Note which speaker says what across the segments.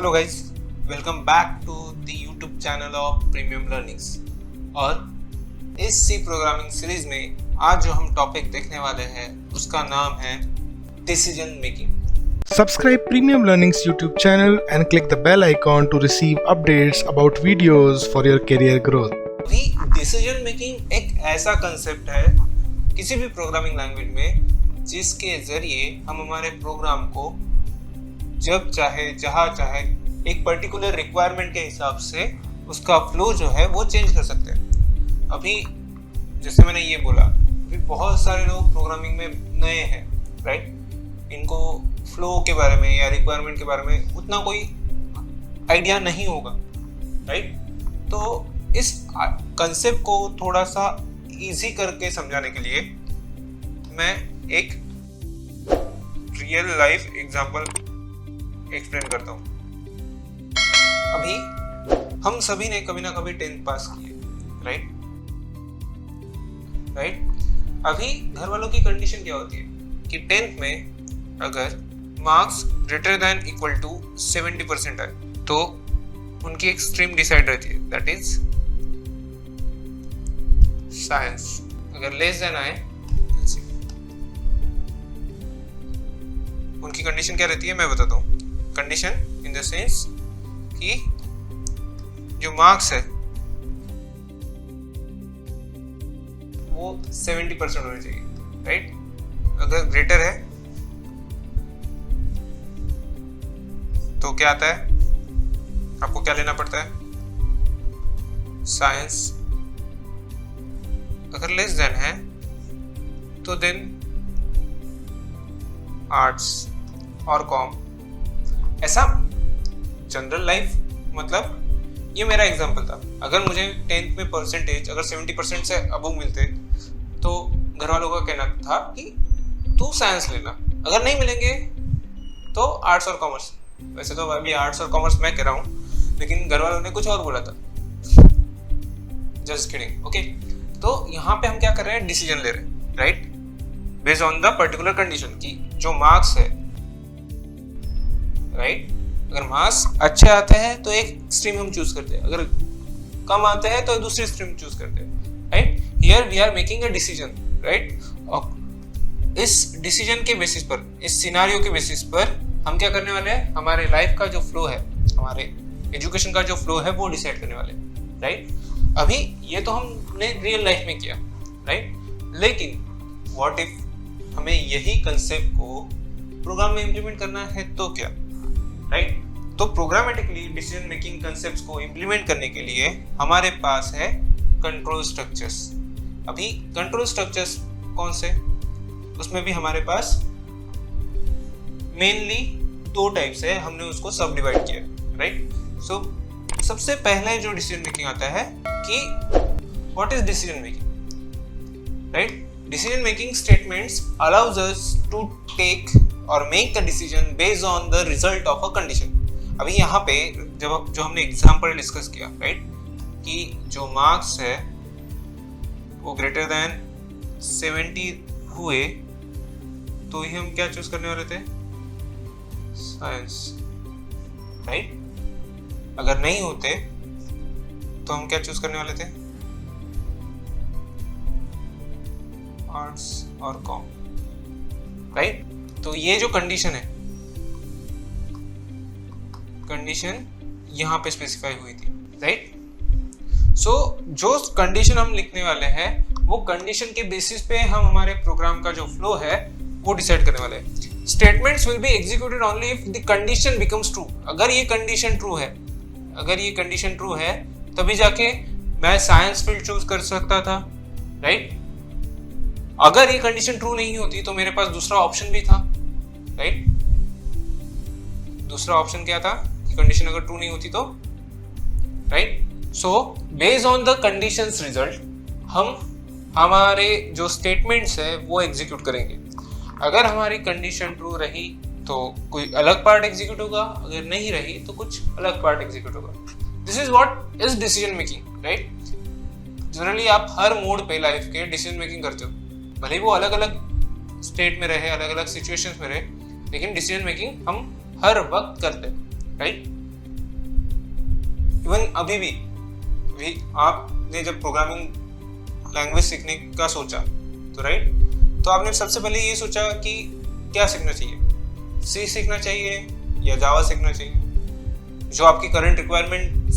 Speaker 1: Hello guys, welcome back to the YouTube channel of Premium Learnings. और इस सी programming series में आज जो हम टॉपिक देखने वाले हैं उसका नाम है decision making.
Speaker 2: Subscribe Premium Learning's YouTube channel and click the bell icon to receive updates about videos for your career growth.
Speaker 1: अभी डिसीजन मेकिंग एक ऐसा कंसेप्ट है किसी भी प्रोग्रामिंग लैंग्वेज में जिसके जरिए हम हमारे प्रोग्राम को जब चाहे जहाँ चाहे एक पर्टिकुलर रिक्वायरमेंट के हिसाब से उसका फ्लो जो है वो चेंज कर सकते हैं। अभी जैसे मैंने ये बोला, अभी बहुत सारे लोग प्रोग्रामिंग में नए हैं, राइट। इनको फ्लो के बारे में या रिक्वायरमेंट के बारे में उतना कोई आइडिया नहीं होगा, राइट। तो इस कंसेप्ट को थोड़ा सा इजी करके समझाने के लिए मैं एक रियल लाइफ एग्जांपल एक्सप्लेन करता हूँ। अभी हम सभी ने कभी ना कभी 10th पास किए, राइट। अभी घर वालों की कंडीशन क्या होती है कि 10th में अगर marks greater than equal to 70% आए तो उनकी एक स्ट्रीम डिसाइड रहती है, दैट इज साइंस। अगर लेस देन आए उनकी कंडीशन क्या रहती है मैं बताता हूँ। कंडीशन इन द सेंस कि जो मार्क्स है वो 70% होने चाहिए, राइट। अगर ग्रेटर है तो क्या आता है, आपको क्या लेना पड़ता है, साइंस। अगर लेस देन है तो देन आर्ट्स और कॉम। ऐसा जनरल लाइफ, मतलब ये मेरा एग्जांपल था। अगर मुझे 10th में परसेंटेज अगर 70% से अबव मिलते तो घर वालों का कहना था कि तू साइंस लेना, अगर नहीं मिलेंगे तो आर्ट्स और कॉमर्स। वैसे तो अभी आर्ट्स और कॉमर्स मैं कह रहा हूँ, लेकिन घर वालों ने कुछ और बोला था, जस्ट किडिंग, ओके। तो यहाँ पे हम क्या कर रहे हैं, डिसीजन ले रहे हैं, right, based on the particular condition की जो मार्क्स है, राइट। अगर मार्क्स अच्छे आते हैं तो एक स्ट्रीम हम चूज करते हैं, अगर कम आते हैं तो दूसरी स्ट्रीम चूज करते हैं, right. Here we are making a decision, right. और इस डिसीजन के बेसिस पर, इस सिनारियो के बेसिस पर हम क्या करने वाले हैं, हमारे लाइफ का जो फ्लो है, हमारे एजुकेशन का जो फ्लो है वो डिसाइड करने वाले, राइट। अभी ये तो हमने रियल लाइफ में किया, राइट। लेकिन व्हाट इफ हमें यही कंसेप्ट को प्रोग्राम में इम्प्लीमेंट करना है तो क्या, राइट। तो प्रोग्रामेटिकली डिसीजन मेकिंग कंसेप्ट्स को इम्प्लीमेंट करने के लिए हमारे पास है कंट्रोल स्ट्रक्चर्स। अभी कंट्रोल स्ट्रक्चर्स कौन से, उसमें भी हमारे पास मेनली 2 टाइप्स है, हमने उसको सब डिवाइड किया, राइट। सो सबसे पहले जो डिसीजन मेकिंग आता है कि what is decision making, right. Decision making statements allows us to take or make the decision based on the result of a condition. अभी यहाँ पे जब जो हमने एग्जाम्पल डिस्कस किया, राइट, कि जो मार्क्स है वो ग्रेटर देन 70 हुए तो ही हम क्या चूज करने वाले थे, साइंस, राइट। अगर नहीं होते तो हम क्या चूज करने वाले थे, आर्ट्स और कॉम, राइट। तो ये जो कंडीशन है, कंडीशन यहाँ पे स्पेसिफाई हुई थी, राइट। सो जो कंडीशन हम लिखने वाले हैं वो कंडीशन के बेसिस पे हम हमारे प्रोग्राम का जो फ्लो है वो डिसाइड करने वाले हैं। Statements will be executed only if the condition becomes true. अगर ये कंडीशन ट्रू है, अगर ये कंडीशन ट्रू है तभी जाके मैं साइंस फील्ड चूज कर सकता था, राइट। अगर ये कंडीशन ट्रू नहीं होती तो मेरे पास दूसरा ऑप्शन भी था, राइट। दूसरा ऑप्शन क्या था कि कंडीशन अगर ट्रू नहीं होती तो, right. So based on the conditions result हम हमारे जो स्टेटमेंट्स है वो एग्जीक्यूट करेंगे। अगर हमारी कंडीशन ट्रू रही तो कोई अलग पार्ट एग्जीक्यूट होगा, अगर नहीं रही तो कुछ अलग पार्ट एग्जीक्यूट होगा। This is what is decision making, right. Generally आप हर मोड पे लाइफ के डिसीजन मेकिंग करते हो, भले वो अलग अलग स्टेट में रहे, अलग अलग सिचुएशंस में रहे, लेकिन डिसीजन मेकिंग हम हर वक्त करते हैं, राइट। इवन अभी भी आपने जब प्रोग्रामिंग लैंग्वेज सीखने का सोचा तो राइट, तो आपने सबसे पहले ये सोचा कि क्या सीखना चाहिए, सी सीखना चाहिए या जावा सीखना चाहिए, जो आपकी करंट रिक्वायरमेंट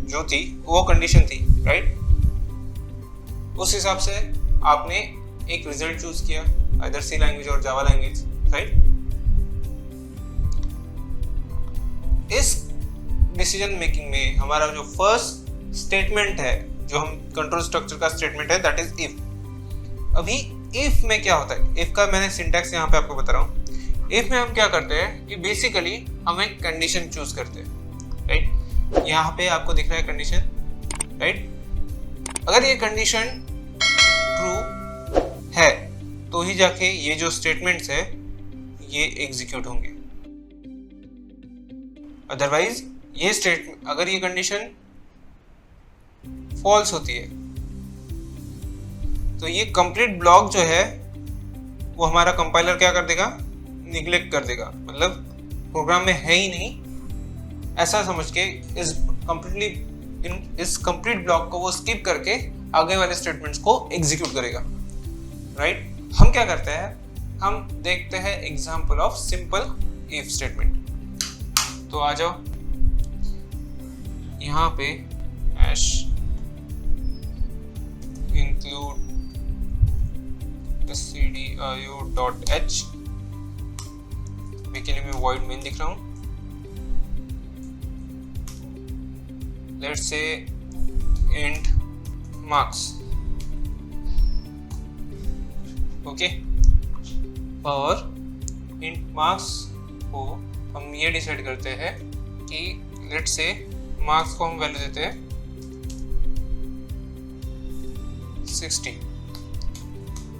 Speaker 1: जो थी वो कंडीशन थी राइट। उस हिसाब से आपने एक रिजल्ट चूज किया, आइदर सी लैंग्वेज और जावा लैंग्वेज राइट। इस डिसीजन मेकिंग में हमारा जो फर्स्ट स्टेटमेंट है, जो हम कंट्रोल स्ट्रक्चर का स्टेटमेंट है, दैट इज इफ। अभी इफ में क्या होता है, इफ का मैंने सिंटैक्स यहाँ पे आपको बता रहा हूँ। इफ में हम क्या करते हैं कि बेसिकली हम एक कंडीशन चूज करते हैं राइट। यहाँ पे आपको दिख रहा है कंडीशन राइट। अगर ये कंडीशन ट्रू है तो ही जाके ये जो स्टेटमेंट्स है ये एग्जीक्यूट होंगे। अदरवाइज ये स्टेटमेंट, अगर ये कंडीशन फॉल्स होती है तो ये कंप्लीट ब्लॉक जो है वो हमारा कंपाइलर क्या कर देगा, निग्लेक्ट कर देगा, मतलब प्रोग्राम में है ही नहीं ऐसा समझ के इस कंप्लीट ब्लॉक को वो स्किप करके आगे वाले स्टेटमेंट्स को एग्जीक्यूट करेगा राइट। हम क्या करते हैं, हम देखते हैं example of simple if statement. तो आ जाओ यहाँ पे हैश include stdio.h, के लिए मैं void main लिख रहा हूँ। Let's say int marks, okay, और int marks को हम ये डिसाइड करते हैं कि let's say marks को हम वैल्यू देते हैं 60।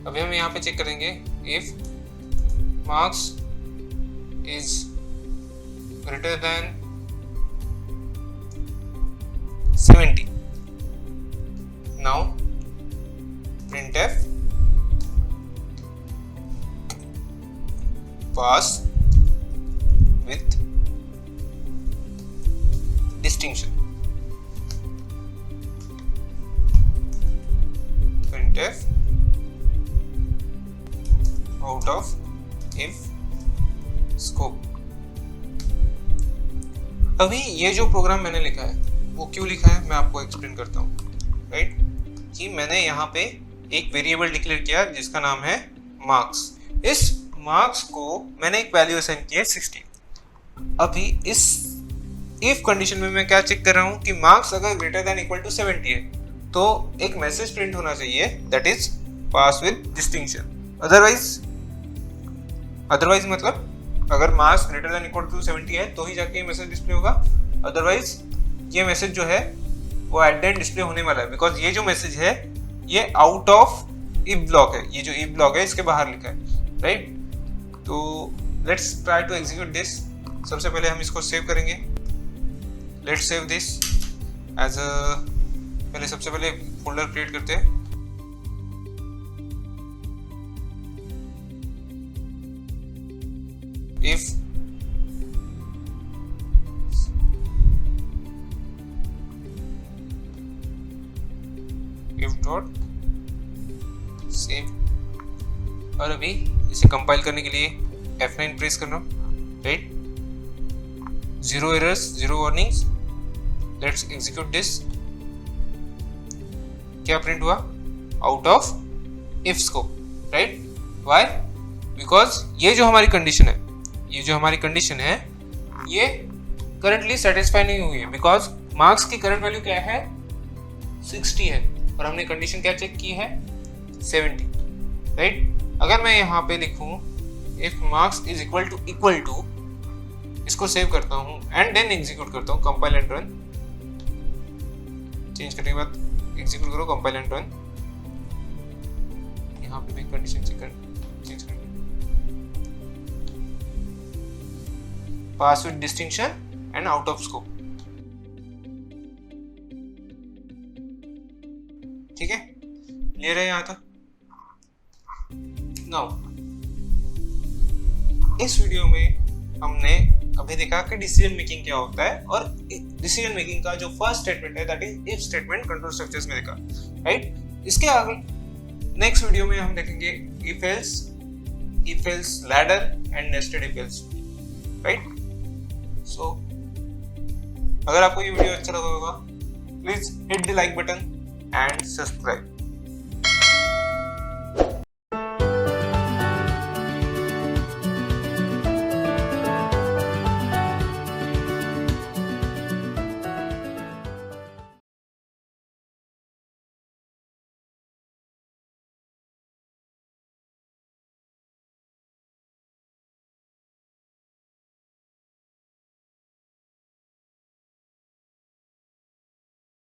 Speaker 1: अभी हम यहाँ पे चेक करेंगे if marks is greater than 70, now printf pass with distinction, printf out of if scope। अभी ये जो प्रोग्राम मैंने लिखा है वो क्यों लिखा है मैं आपको एक्सप्लेन करता हूँ राइट। कि मैंने यहाँ पे एक वेरिएबल डिक्लेयर किया जिसका नाम है मार्क्स। इस मार्क्स को मैंने एक वैल्यू असाइन की है 60। अभी इस इफ कंडीशन में मैं क्या चेक कर रहा हूँ कि मार्क्स अगर ग्रेटर देन इक्वल टू 70 है तो एक मैसेज प्रिंट होना चाहिए that is pass with distinction. Otherwise मतलब अगर marks greater than equal to 70 है तो ही जाके ये मैसेज डिस्प्ले होगा, अदरवाइज ये मैसेज जो है वो एट द एंड डिस्प्ले होने वाला है, बिकॉज ये जो मैसेज है ये आउट ऑफ इफ ब्लॉक है, ये जो इफ ब्लॉक है इसके बाहर लिखा है राइट। तो let's try to execute this. सबसे पहले हम इसको सेव करेंगे, let's save this as a, पहले सबसे पहले फोल्डर क्रिएट करते हैं। if डॉट सेव, और अभी इसे कंपाइल करने के लिए F9 प्रेस करना right. 0 errors 0 warnings, let's execute this. क्या प्रिंट हुआ, out of if scope right. Why, because ये जो हमारी कंडीशन है ये करंटली सेटिस्फाई नहीं हुई है, बिकॉज मार्क्स की करंट वैल्यू क्या है 60 है और हमने कंडीशन क्या चेक की है 70 राइट। अगर मैं यहाँ पे लिखूं if marks is equal to, इसको सेव करता हूँ एंड देन एग्जीक्यूट करता हूँ, कंपाइल एंड रन। चेंज करने के बाद एग्जीक्यूट करो, कंपाइल एंड रन। यहाँ पे भी कंडीशन चेंज कर pass with distinction and out of scope। ठीक है, क्लियर है यहाँ तक। नाउ इस वीडियो में हमने अभी देखा कि डिसीजन मेकिंग क्या होता है, और डिसीजन मेकिंग का जो फर्स्ट स्टेटमेंट है that is if statement control structures में देखा, राइट। इसके आगे नेक्स्ट वीडियो में हम देखेंगे if else ladder and nested if else, right. So अगर आपको ये वीडियो अच्छा लगा होगा, please hit the like button and subscribe.